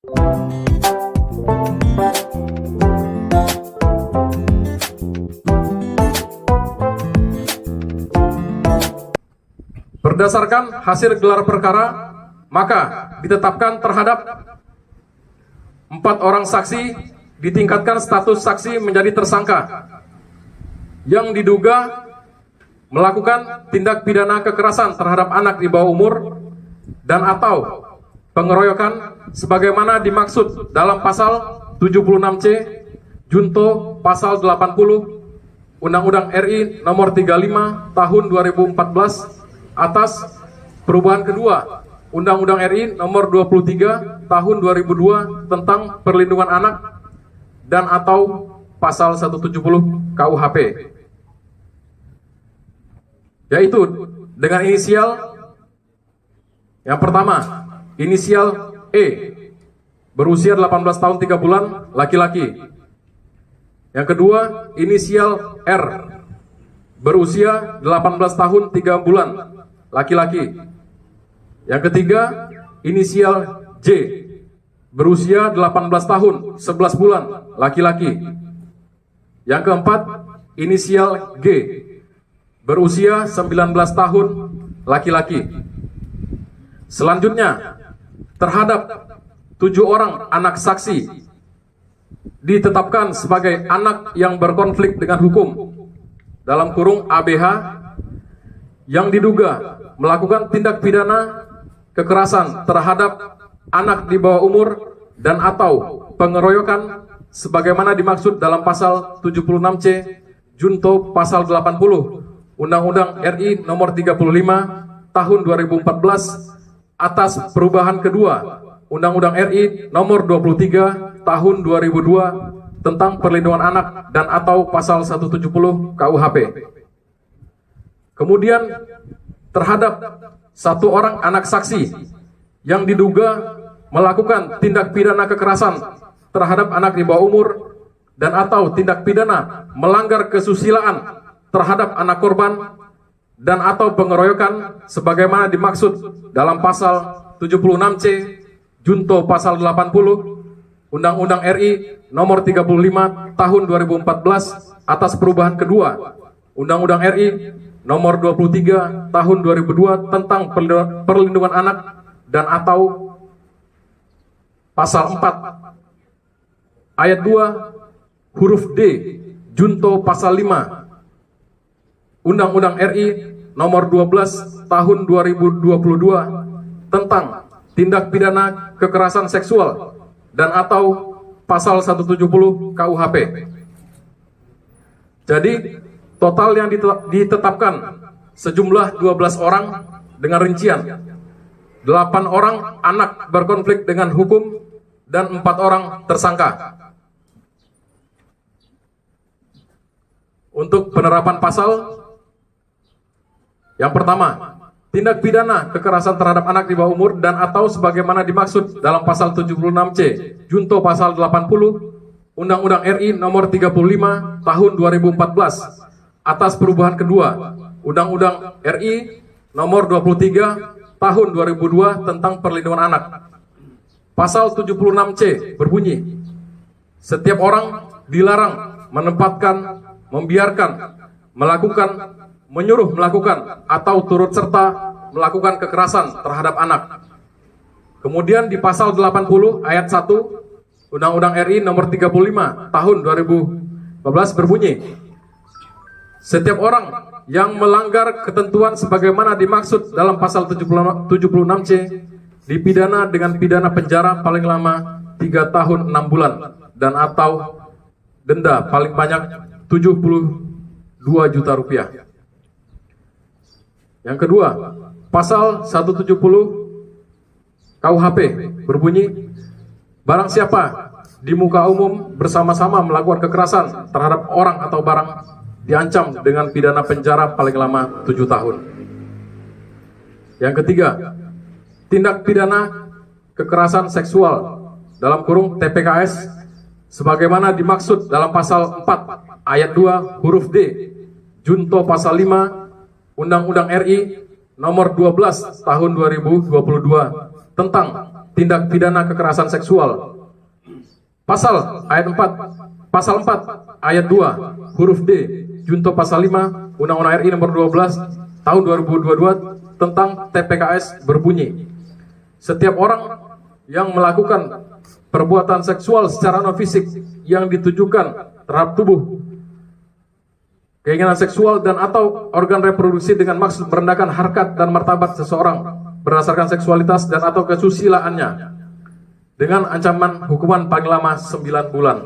Berdasarkan hasil gelar perkara, maka ditetapkan terhadap 4 orang saksi ditingkatkan status saksi menjadi tersangka yang diduga melakukan tindak pidana kekerasan terhadap anak di bawah umur dan atau pengeroyokan sebagaimana dimaksud dalam pasal 76C junto pasal 80 Undang-Undang RI nomor 35 tahun 2014 atas perubahan kedua Undang-Undang RI nomor 23 tahun 2002 tentang perlindungan anak dan atau pasal 170 KUHP, yaitu dengan inisial yang pertama, inisial E, berusia 18 tahun 3 bulan, laki-laki. Yang kedua, inisial R, berusia 18 tahun 3 bulan, laki-laki. Yang ketiga, inisial J, berusia 18 tahun 11 bulan, laki-laki. Yang keempat, inisial G, berusia 19 tahun, laki-laki. Selanjutnya, terhadap 7 orang anak saksi ditetapkan sebagai anak yang berkonflik dengan hukum dalam kurung ABH yang diduga melakukan tindak pidana kekerasan terhadap anak di bawah umur dan atau pengeroyokan sebagaimana dimaksud dalam pasal 76C junto pasal 80 Undang-Undang RI nomor 35 tahun 2014 atas perubahan kedua Undang-Undang RI nomor 23 tahun 2002 tentang perlindungan anak dan atau pasal 170 KUHP. Kemudian terhadap 1 orang anak saksi yang diduga melakukan tindak pidana kekerasan terhadap anak di bawah umur dan atau tindak pidana melanggar kesusilaan terhadap anak korban dan atau pengeroyokan sebagaimana dimaksud dalam pasal 76C junto pasal 80 Undang-Undang RI nomor 35 tahun 2014 atas perubahan kedua Undang-Undang RI nomor 23 tahun 2002 tentang perlindungan anak dan atau pasal 4 ayat 2 huruf D junto pasal 5 Undang-Undang RI nomor 12 tahun 2022 tentang tindak pidana kekerasan seksual dan atau pasal 170 KUHP. Jadi total yang ditetapkan sejumlah 12 orang dengan rincian 8 orang anak berkonflik dengan hukum dan 4 orang tersangka. Untuk penerapan pasal, yang pertama, tindak pidana kekerasan terhadap anak di bawah umur dan atau sebagaimana dimaksud dalam pasal 76C junto pasal 80 Undang-Undang RI nomor 35 tahun 2014 atas perubahan kedua Undang-Undang RI nomor 23 tahun 2002 tentang perlindungan anak. Pasal 76C berbunyi, setiap orang dilarang menempatkan, membiarkan, melakukan, menyuruh melakukan atau turut serta melakukan kekerasan terhadap anak. Kemudian di pasal 80 ayat 1 Undang-Undang RI nomor 35 tahun 2014 berbunyi, setiap orang yang melanggar ketentuan sebagaimana dimaksud dalam pasal 76C dipidana dengan pidana penjara paling lama 3 tahun 6 bulan dan atau denda paling banyak 72 juta rupiah. Yang kedua, pasal 170 KUHP berbunyi, barang siapa di muka umum bersama-sama melakukan kekerasan terhadap orang atau barang diancam dengan pidana penjara paling lama 7 tahun. Yang ketiga, tindak pidana kekerasan seksual dalam kurung TPKS sebagaimana dimaksud dalam pasal 4 ayat 2 huruf D junto pasal 5 Undang-Undang RI nomor 12 tahun 2022 tentang tindak pidana kekerasan seksual. Pasal 4 ayat 2 huruf D junto pasal 5 Undang-Undang RI nomor 12 tahun 2022 tentang TPKS berbunyi, setiap orang yang melakukan perbuatan seksual secara non fisik yang ditujukan terhadap tubuh, keinginan seksual dan atau organ reproduksi dengan maksud merendahkan harkat dan martabat seseorang berdasarkan seksualitas dan atau kesusilaannya dengan ancaman hukuman paling lama 9 bulan.